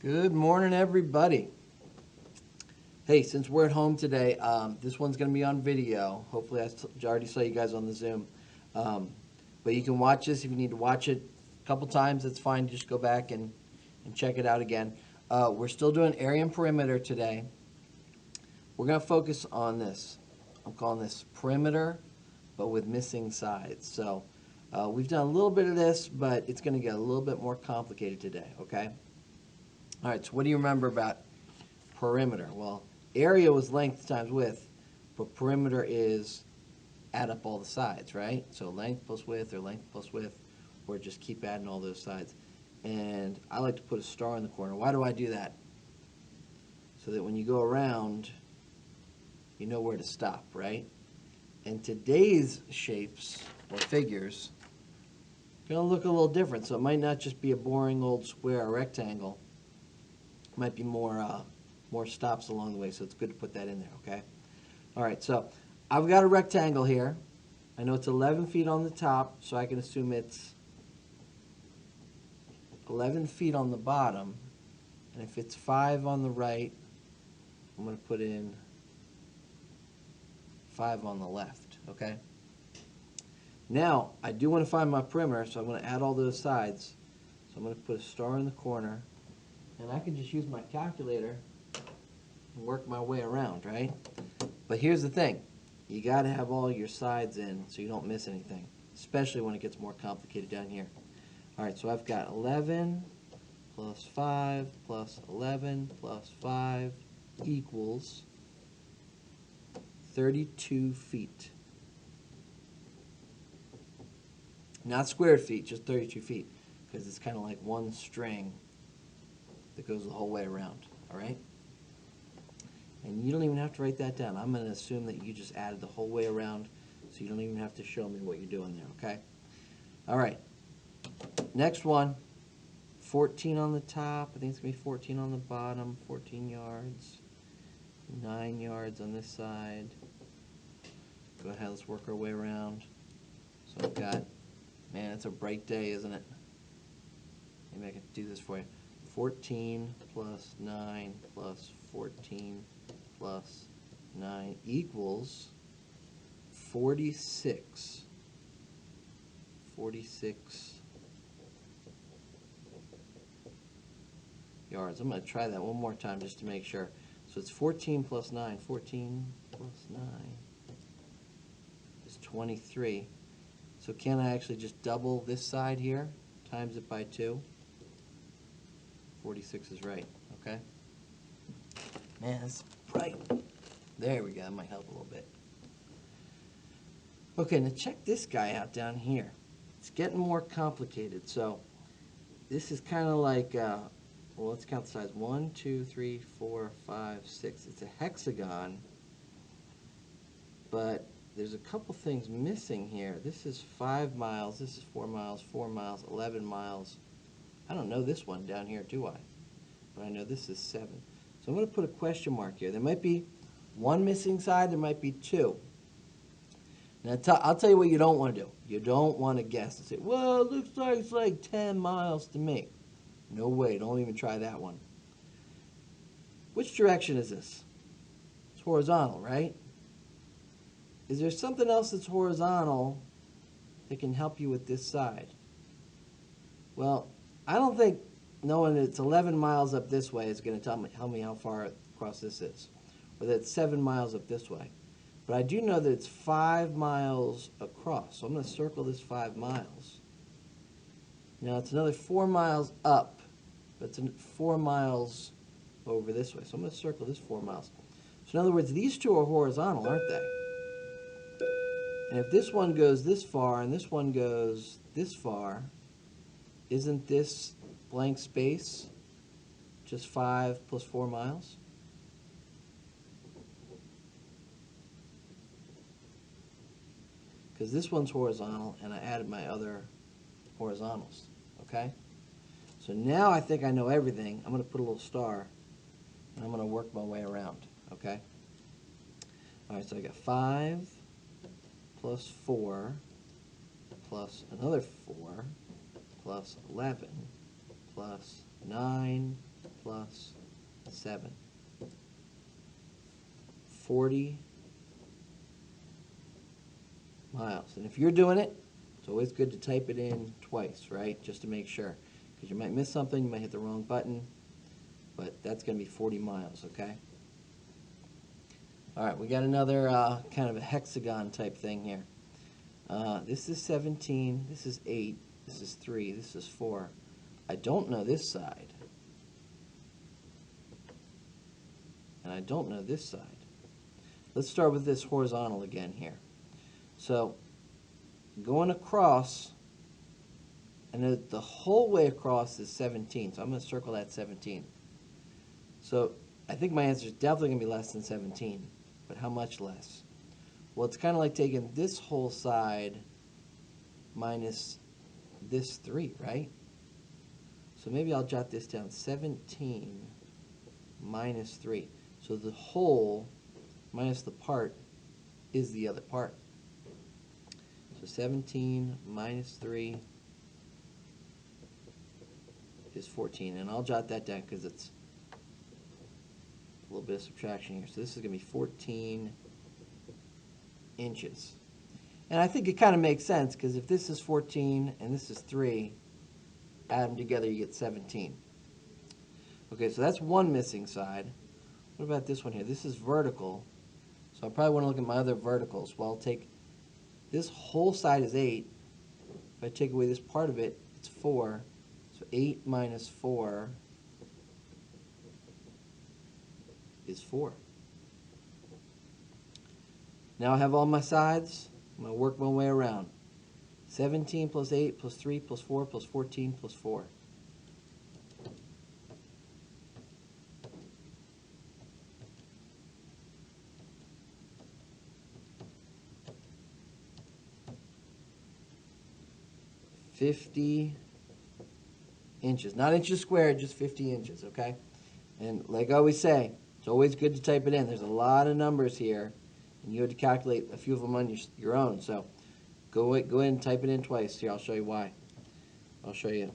Good morning, everybody. Hey, since we're at home today, this one's going to be on video. Hopefully, I already saw you guys on the Zoom. But you can watch this if you need to watch it a couple times. That's fine. Just go back and check it out again. We're still doing area and perimeter today. We're going to focus on this. I'm calling this perimeter, but with missing sides. So we've done a little bit of this, but it's going to get a little bit more complicated today, okay? All right, so what do you remember about perimeter? Well, area was length times width, but perimeter is add up all the sides, right? So length plus width, or just keep adding all those sides. And I like to put a star in the corner. Why do I do that? So that when you go around, you know where to stop, right? And today's shapes or figures are going to look a little different. So it might not just be a boring old square or rectangle. It might be more stops along the way, so it's good to put that in there, okay? All right, so I've got a rectangle here. I know it's 11 feet on the top, so I can assume it's 11 feet on the bottom. And if it's 5 on the right, I'm going to put in 5 on the left, okay? Now, I do want to find my perimeter, so I'm going to add all those sides. So I'm going to put a star in the corner, and I can just use my calculator and work my way around, right? But here's the thing. You got to have all your sides in so you don't miss anything, especially when it gets more complicated down here. All right, so I've got 11 plus 5 plus 11 plus 5 equals 32 feet. Not square feet, just 32 feet, because it's kind of like one string that goes the whole way around, all right? And you don't even have to write that down. I'm going to assume that you just added the whole way around, so you don't even have to show me what you're doing there, okay? All right. Next one, 14 on the top. I think it's going to be 14 on the bottom, 14 yards, 9 yards on this side. Go ahead, let's work our way around. So I've got, man, it's a bright day, isn't it? Maybe I can do this for you. 14 plus 9 plus 14 plus 9 equals 46. 46 yards. I'm going to try that one more time just to make sure. So it's 14 plus 9. 14 plus 9 is 23. So can I actually just double this side here, times it by 2? 46 is right, okay? Man, it's bright. There we go, that might help a little bit. Okay, now check this guy out down here. It's getting more complicated. So this is kind of like, well, let's count the sides. 1, 2, 3, 4, 5, 6. It's a hexagon, but there's a couple things missing here. This is 5 miles, this is 4 miles, 4 miles, 11 miles. I don't know this one down here, do I? But I know this is 7. So I'm going to put a question mark here. There might be one missing side, there might be 2. Now, I'll tell you what you don't want to do. You don't want to guess and say, well, it looks like it's like 10 miles to me. No way, don't even try that one. Which direction is this? It's horizontal, right? Is there something else that's horizontal that can help you with this side? Well, I don't think knowing that it's 11 miles up this way is going to tell me how far across this is, or that it's 7 miles up this way. But I do know that it's 5 miles across, so I'm going to circle this 5 miles. Now it's another 4 miles up, but it's 4 miles over this way, so I'm going to circle this 4 miles. So in other words, these two are horizontal, aren't they? And if this one goes this far and this one goes this far, isn't this blank space just 5 plus 4 miles? Because this one's horizontal, and I added my other horizontals, okay? So now I think I know everything. I'm going to put a little star, and I'm going to work my way around, okay? All right, so I got 5 plus 4 plus another 4 plus 11 plus 9 plus 7. 40 miles. And if you're doing it, it's always good to type it in twice, right? Just to make sure. Because you might miss something, you might hit the wrong button, but that's going to be 40 miles, okay? All right, we got another kind of a hexagon type thing here. This is 17, this is 8, this is 3, this is 4. I don't know this side. And I don't know this side. Let's start with this horizontal again here. So, going across, and the whole way across is 17, so I'm going to circle that 17. So, I think my answer is definitely going to be less than 17, but how much less? Well, it's kind of like taking this whole side minus this 3, right? So maybe I'll jot this down, 17 minus 3. So the whole minus the part is the other part. So 17 minus 3 is 14. And I'll jot that down because it's a little bit of subtraction here. So this is going to be 14 inches. And I think it kind of makes sense because if this is 14 and this is 3, add them together, you get 17. Okay, so that's one missing side. What about this one here? This is vertical. So I probably want to look at my other verticals. Well, I'll take this whole side is 8. If I take away this part of it, it's 4. So 8 minus 4 is 4. Now I have all my sides. I'm going to work my way around. 17 plus 8 plus 3 plus 4 plus 14 plus 4. $50 inches. Not inches squared, just 50 inches, okay? And like I always say, it's always good to type it in. There's a lot of numbers here, and you have to calculate a few of them on your own. So go ahead and type it in twice. Here, I'll show you why. I'll show you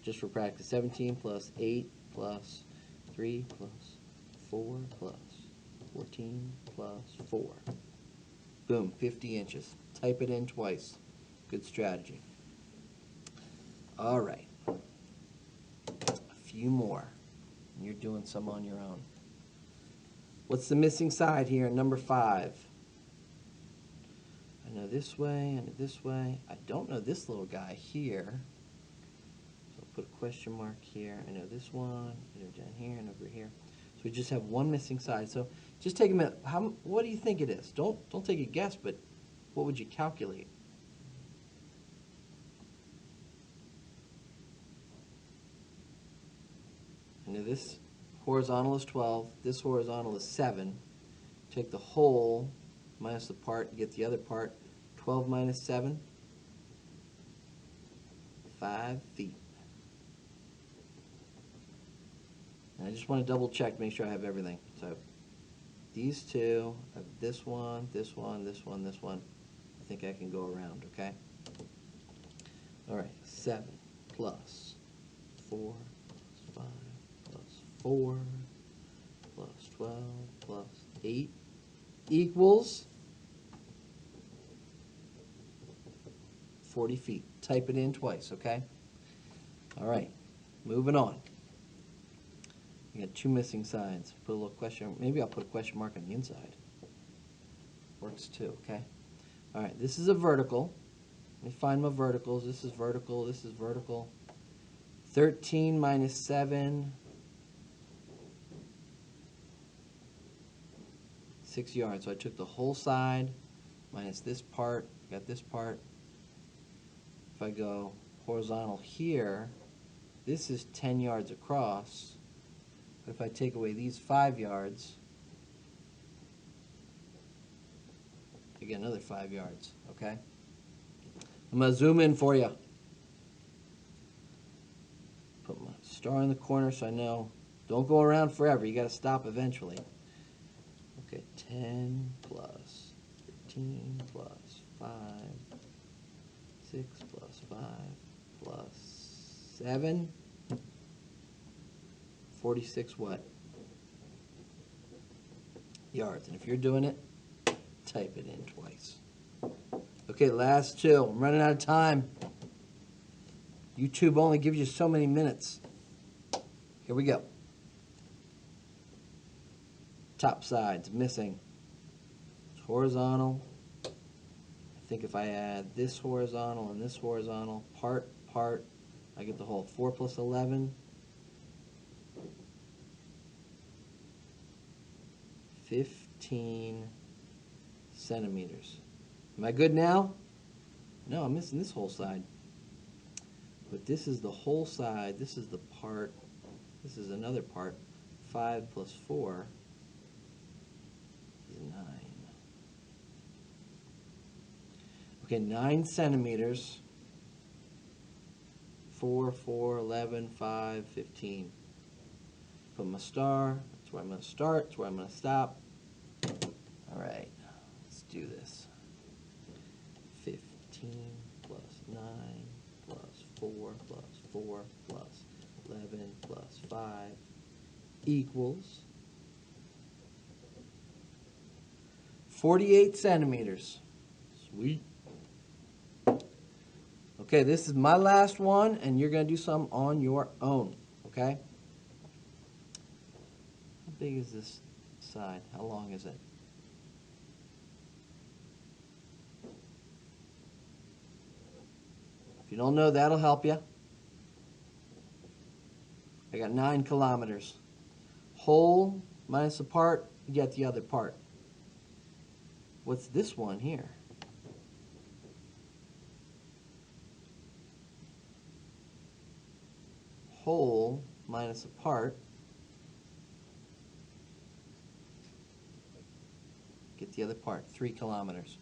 just for practice. 17 plus 8 plus 3 plus 4 plus 14 plus 4. Boom, 50 inches. Type it in twice. Good strategy. All right. A few more. And you're doing some on your own. What's the missing side here in number 5? I know this way, I know this way. I don't know this little guy here. So I'll put a question mark here. I know this one, I know down here and over here. So we just have one missing side. So just take a minute. What do you think it is? Don't take a guess, but what would you calculate? I know this horizontal is 12, this horizontal is 7. Take the whole minus the part, you get the other part. 12 minus 7, 5 feet. And I just want to double check, make sure I have everything. So these two, I have this one, this one, this one, this one. I think I can go around, okay? All right, 7 plus 4 plus 5 plus 4 plus 12 plus 8 equals 40 feet. Type it in twice, okay? All right, moving on. We got 2 missing sides. Put a little question, maybe I'll put a question mark on the inside. Works too, okay? All right, this is a vertical. Let me find my verticals. This is vertical, this is vertical. 13 minus 7, 6 yards. So I took the whole side minus this part, got this part. If I go horizontal here, this is 10 yards across. But if I take away these 5 yards, I get another 5 yards, okay? I'm going to zoom in for you. Put my star in the corner so I know. Don't go around forever. You got to stop eventually. Okay, 10 plus 13 plus 5, 6 plus 5 plus 7, 46 what? Yards. And if you're doing it, type it in twice. Okay, last two. I'm running out of time. YouTube only gives you so many minutes. Here we go. Top side's missing. It's horizontal. I think if I add this horizontal and this horizontal, part, I get the whole. 4 plus 11. 15 centimeters. Am I good now? No, I'm missing this whole side. But this is the whole side. This is the part. This is another part. 5 plus 4 is 9. Okay, 9 centimeters. 4, 4, 11, 5, 15. Put my star. That's where I'm going to start. That's where I'm going to stop. All right, let's do this. 15 plus 9 plus 4 plus 4 plus 11 plus 5 equals 48 centimeters. Sweet. Okay, this is my last one, and you're going to do some on your own, okay? How big is this side? How long is it? If you don't know, that'll help you. I got 9 kilometers. Whole minus a part, you get the other part. What's this one here? Whole minus a part. Get the other part, 3 kilometers.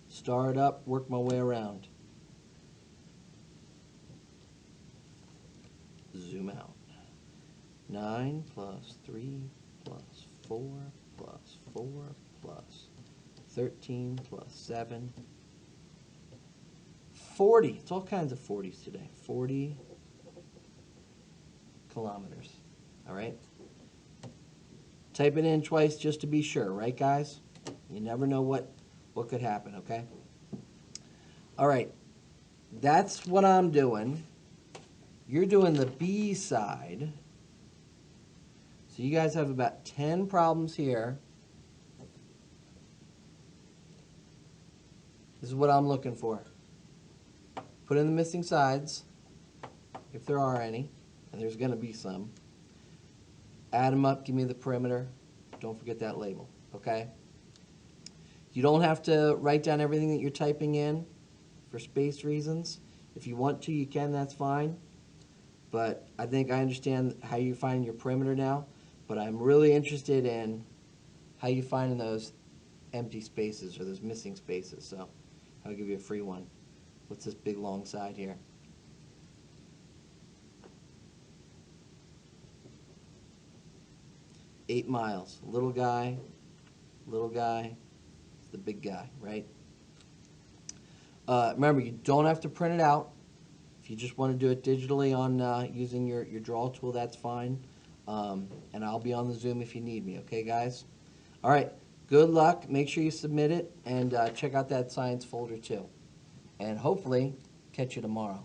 Start up, work my way around. Zoom out. 9 plus 3 plus 4 plus 4 plus 13 plus 7. 40. It's all kinds of 40s today. 40 kilometers. All right? Type it in twice just to be sure, right, guys? You never know what could happen, okay? All right. That's what I'm doing. You're doing the B side. So you guys have about 10 problems here. This is what I'm looking for. Put in the missing sides, if there are any, and there's going to be some. Add them up, give me the perimeter. Don't forget that label, okay? You don't have to write down everything that you're typing in for space reasons. If you want to, you can, that's fine. But I think I understand how you find your perimeter now. But I'm really interested in how you find those empty spaces or those missing spaces. So I'll give you a free one. What's this big long side here? Eight miles. Little guy, it's the big guy, right? Remember, you don't have to print it out. If you just want to do it digitally on using your draw tool, that's fine. And I'll be on the Zoom if you need me, okay, guys? All right, good luck. Make sure you submit it, and check out that science folder, too. And hopefully, catch you tomorrow.